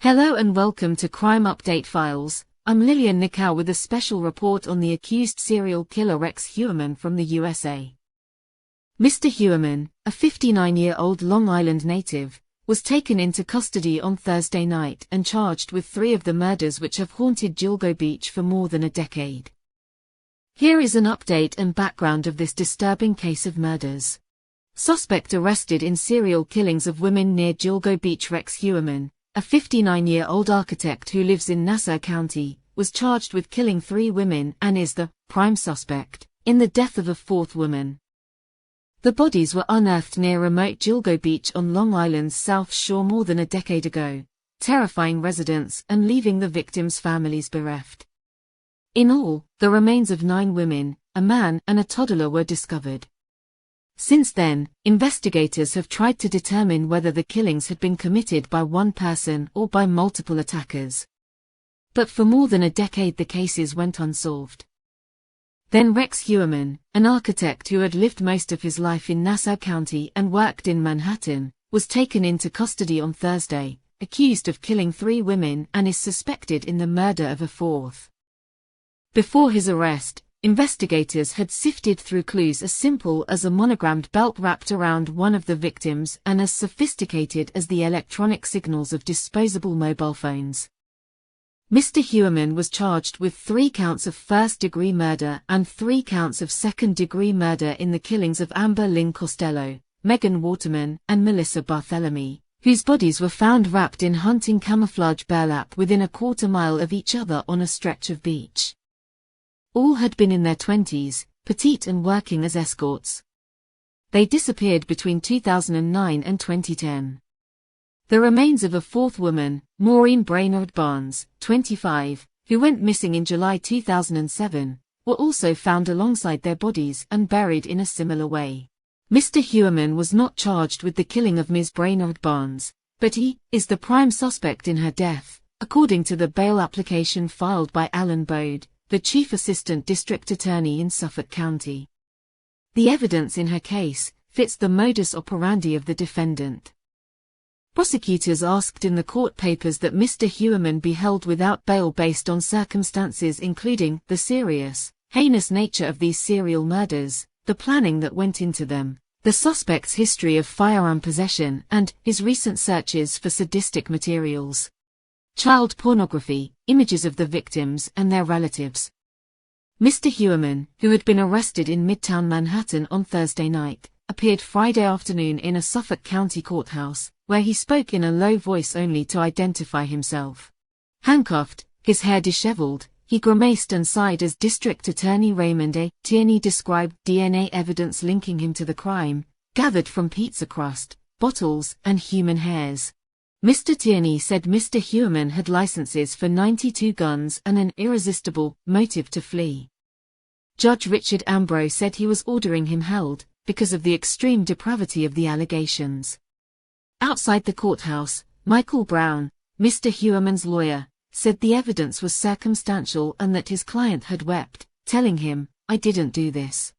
Hello and welcome to Crime Update Files. I'm Lillian Nickow with a special report on the accused serial killer Rex Heuermann from the USA. Mr. Heuermann, a 59-year-old Long Island native, was taken into custody on Thursday night and charged with 3 of the murders which have haunted Gilgo Beach for more than a decade. Here is an update and background of this disturbing case of murders. Suspect arrested in serial killings of women near Gilgo Beach. Rex Heuermann, a 59-year-old architect who lives in Nassau County, was charged with killing 3 women and is the prime suspect in the death of a 4th woman. The bodies were unearthed near remote Gilgo Beach on Long Island's South Shore more than a decade ago, terrifying residents and leaving the victims' families bereft. In all, the remains of 9 women, a man and a toddler were discovered. Since then, investigators have tried to determine whether the killings had been committed by one person or by multiple attackers. But for more than a decade the cases went unsolved. Then Rex Heuermann, an architect who had lived most of his life in Nassau County and worked in Manhattan, was taken into custody on Thursday, accused of killing 3 women and is suspected in the murder of a 4th. Before his arrest, investigators had sifted through clues as simple as a monogrammed belt wrapped around one of the victims and as sophisticated as the electronic signals of disposable mobile phones. Mr. Heuermann was charged with 3 counts of first-degree murder and 3 counts of second-degree murder in the killings of Amber Lynn Costello, Megan Waterman, and Melissa Barthelemy, whose bodies were found wrapped in hunting camouflage burlap within a quarter-mile of each other on a stretch of beach. All had been in their 20s, petite and working as escorts. They disappeared between 2009 and 2010. The remains of a 4th woman, Maureen Brainerd Barnes, 25, who went missing in July 2007, were also found alongside their bodies and buried in a similar way. Mr. Heuermann was not charged with the killing of Ms. Brainerd Barnes, but he is the prime suspect in her death, according to the bail application filed by Alan Bode, the Chief Assistant District Attorney in Suffolk County. The evidence in her case fits the modus operandi of the defendant. Prosecutors asked in the court papers that Mr. Heuermann be held without bail based on circumstances including the serious, heinous nature of these serial murders, the planning that went into them, the suspect's history of firearm possession and his recent searches for sadistic materials, child pornography, images of the victims and their relatives. Mr. Heuermann, who had been arrested in Midtown Manhattan on Thursday night, appeared Friday afternoon in a Suffolk County courthouse, where he spoke in a low voice only to identify himself. Handcuffed, his hair disheveled, he grimaced and sighed as District Attorney Raymond A. Tierney described DNA evidence linking him to the crime, gathered from pizza crust, bottles, and human hairs. Mr. Tierney said Mr. Heuermann had licenses for 92 guns and an irresistible motive to flee. Judge Richard Ambrose said he was ordering him held because of the extreme depravity of the allegations. Outside the courthouse, Michael Brown, Mr. Heuermann's lawyer, said the evidence was circumstantial and that his client had wept, telling him, "I didn't do this."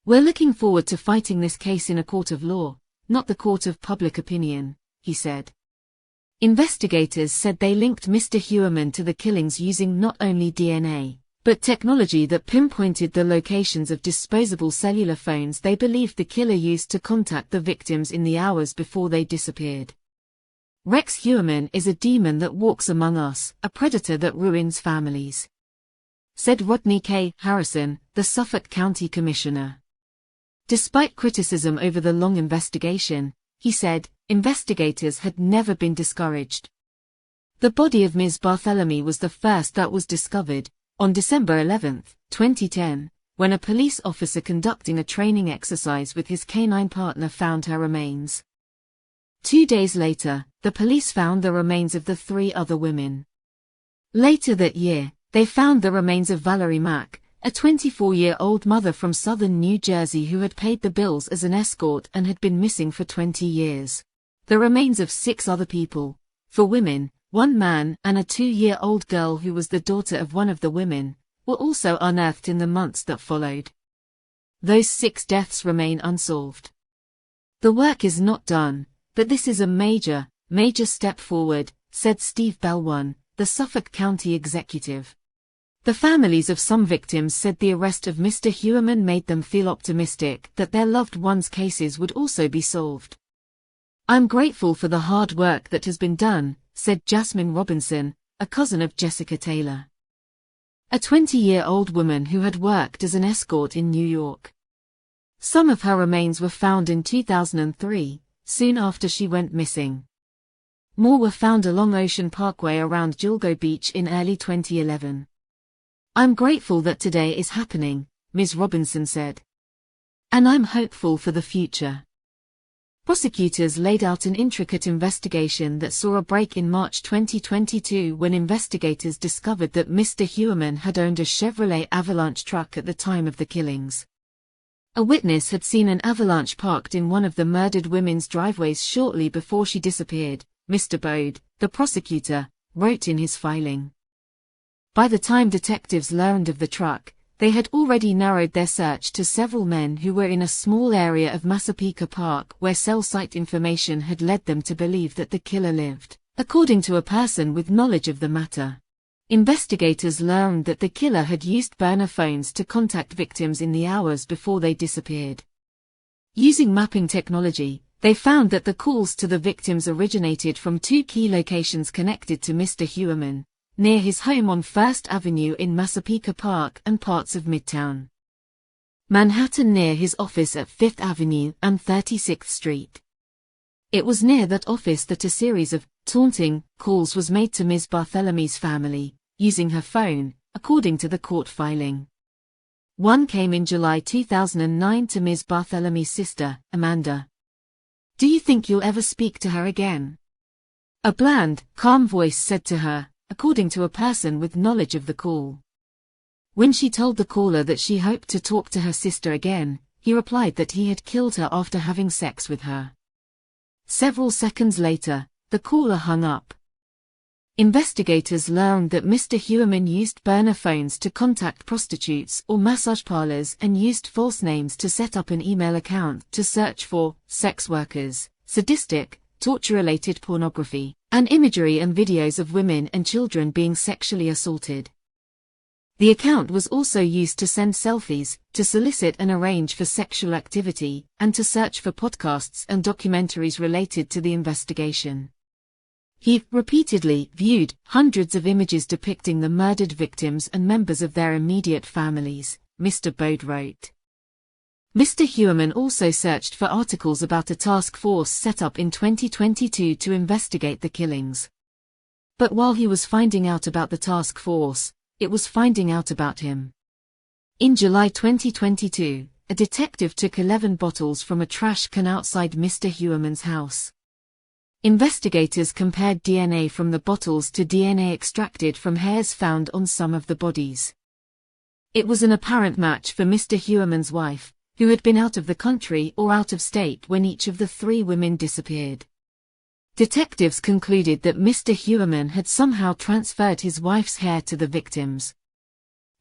"We're looking forward to fighting this case in a court of law, not the court of public opinion," he said. Investigators said they linked Mr. Heuermann to the killings using not only DNA, but technology that pinpointed the locations of disposable cellular phones they believed the killer used to contact the victims in the hours before they disappeared. "Rex Heuermann is a demon that walks among us, a predator that ruins families," said Rodney K. Harrison, the Suffolk County Commissioner. Despite criticism over the long investigation, he said, investigators had never been discouraged. The body of Ms. Barthelemy was the first that was discovered, on December 11, 2010, when a police officer conducting a training exercise with his canine partner found her remains. 2 days later, the police found the remains of the 3 other women. Later that year, they found the remains of Valerie Mack, a 24-year-old mother from southern New Jersey who had paid the bills as an escort and had been missing for 20 years. The remains of 6 other people, 4 women, 1 man and a 2-year-old girl who was the daughter of one of the women, were also unearthed in the months that followed. Those 6 deaths remain unsolved. The work is not done, but this is a major step forward, said Steve Bell, the Suffolk County executive. The families of some victims said the arrest of Mr. Huerman made them feel optimistic that their loved ones' cases would also be solved. "I'm grateful for the hard work that has been done," said Jasmine Robinson, a cousin of Jessica Taylor, a 20-year-old woman who had worked as an escort in New York. Some of her remains were found in 2003, soon after she went missing. More were found along Ocean Parkway around Gilgo Beach in early 2011. "I'm grateful that today is happening," Ms. Robinson said. "And I'm hopeful for the future." Prosecutors laid out an intricate investigation that saw a break in March 2022 when investigators discovered that Mr. Huerman had owned a Chevrolet Avalanche truck at the time of the killings. A witness had seen an Avalanche parked in one of the murdered women's driveways shortly before she disappeared, Mr. Bode, the prosecutor, wrote in his filing. By the time detectives learned of the truck, they had already narrowed their search to several men who were in a small area of Massapequa Park where cell site information had led them to believe that the killer lived, according to a person with knowledge of the matter. Investigators learned that the killer had used burner phones to contact victims in the hours before they disappeared. Using mapping technology, they found that the calls to the victims originated from two key locations connected to Mr. Huerman, near his home on First Avenue in Massapequa Park and parts of Midtown Manhattan near his office at Fifth Avenue and 36th Street. It was near that office that a series of taunting calls was made to Ms. Barthelemy's family, using her phone, according to the court filing. One came in July 2009 to Ms. Barthelemy's sister, Amanda. "Do you think you'll ever speak to her again?" A bland, calm voice said to her, according to a person with knowledge of the call. When she told the caller that she hoped to talk to her sister again, he replied that he had killed her after having sex with her. Several seconds later, the caller hung up. Investigators learned that Mr. Huerman used burner phones to contact prostitutes or massage parlors and used false names to set up an email account to search for sex workers, sadistic, torture-related pornography, and imagery and videos of women and children being sexually assaulted. The account was also used to send selfies, to solicit and arrange for sexual activity, and to search for podcasts and documentaries related to the investigation. He repeatedly viewed hundreds of images depicting the murdered victims and members of their immediate families, Mr. Bode wrote. Mr. Huerman also searched for articles about a task force set up in 2022 to investigate the killings. But while he was finding out about the task force, it was finding out about him. In July 2022, a detective took 11 bottles from a trash can outside Mr. Huerman's house. Investigators compared DNA from the bottles to DNA extracted from hairs found on some of the bodies. It was an apparent match for Mr. Huerman's wife, who had been out of the country or out of state when each of the three women disappeared. Detectives concluded that Mr. Huerman had somehow transferred his wife's hair to the victims.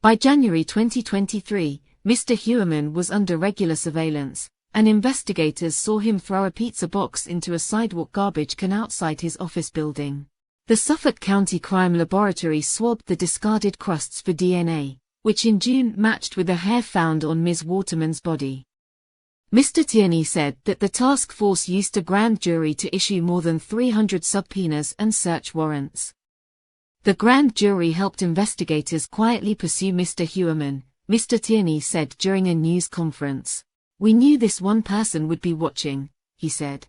By January 2023, Mr. Huerman was under regular surveillance, and investigators saw him throw a pizza box into a sidewalk garbage can outside his office building. The Suffolk County Crime Laboratory swabbed the discarded crusts for DNA, which in June matched with the hair found on Ms. Waterman's body. Mr. Tierney said that the task force used a grand jury to issue more than 300 subpoenas and search warrants. The grand jury helped investigators quietly pursue Mr. Huerman, Mr. Tierney said during a news conference. "We knew this one person would be watching," he said.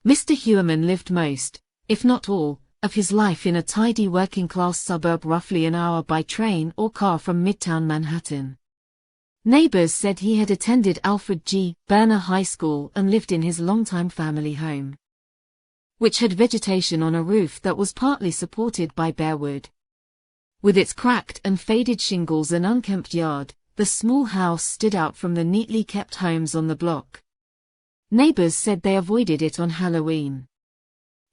Mr. Huerman lived most, if not all, of his life in a tidy working-class suburb roughly an hour by train or car from Midtown Manhattan. Neighbors said he had attended Alfred G. Berner High School and lived in his longtime family home, which had vegetation on a roof that was partly supported by bare wood. With its cracked and faded shingles and unkempt yard, the small house stood out from the neatly kept homes on the block. Neighbors said they avoided it on Halloween.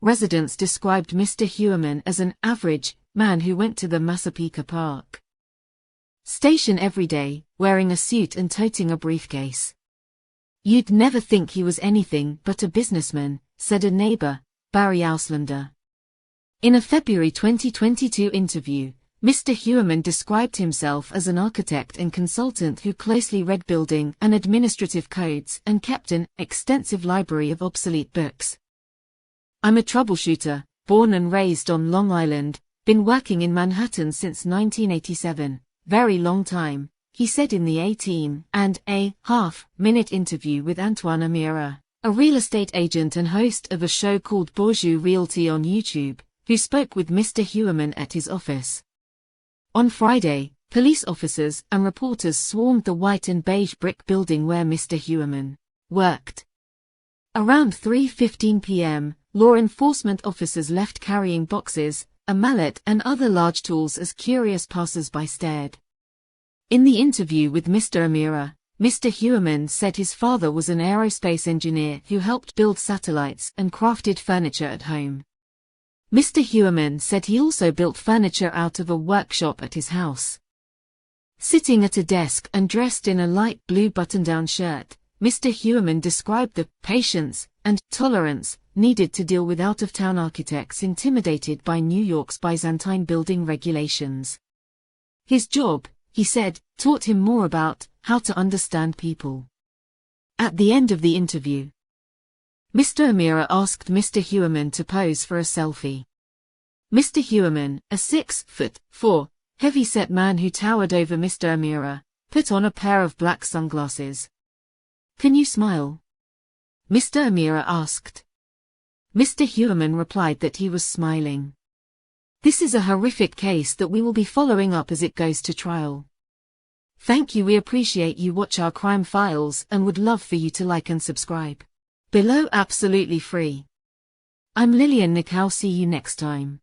Residents described Mr. Huerman as an average man who went to the Massapequa Park station every day, wearing a suit and toting a briefcase. "You'd never think he was anything but a businessman," said a neighbor, Barry Auslander. In a February 2022 interview, Mr. Huerman described himself as an architect and consultant who closely read building and administrative codes and kept an extensive library of obsolete books. "I'm a troubleshooter, born and raised on Long Island, been working in Manhattan since 1987, very long time," he said in the 18.5-minute interview with Antoine Amira, a real estate agent and host of a show called Bourgeois Realty on YouTube, who spoke with Mr. Huerman at his office. On Friday, police officers and reporters swarmed the white and beige brick building where Mr. Huerman worked. Around 3:15 p.m., law enforcement officers left carrying boxes, a mallet and other large tools as curious passers-by stared. In the interview with Mr. Amira, Mr. Huerman said his father was an aerospace engineer who helped build satellites and crafted furniture at home. Mr. Huerman said he also built furniture out of a workshop at his house. Sitting at a desk and dressed in a light blue button-down shirt, Mr. Huerman described the patience and tolerance needed to deal with out-of-town architects intimidated by New York's Byzantine building regulations. His job, he said, taught him more about how to understand people. At the end of the interview, Mr. Amira asked Mr. Huerman to pose for a selfie. Mr. Huerman, a 6'4", heavy-set man who towered over Mr. Amira, put on a pair of black sunglasses. "Can you smile?" Mr. Amira asked. Mr. Huerman replied that he was smiling. "This is a horrific case that we will be following up as it goes to trial. Thank you. We appreciate you watch our crime files and would love for you to like and subscribe. Below absolutely free. I'm Lillian Nicol. See you next time.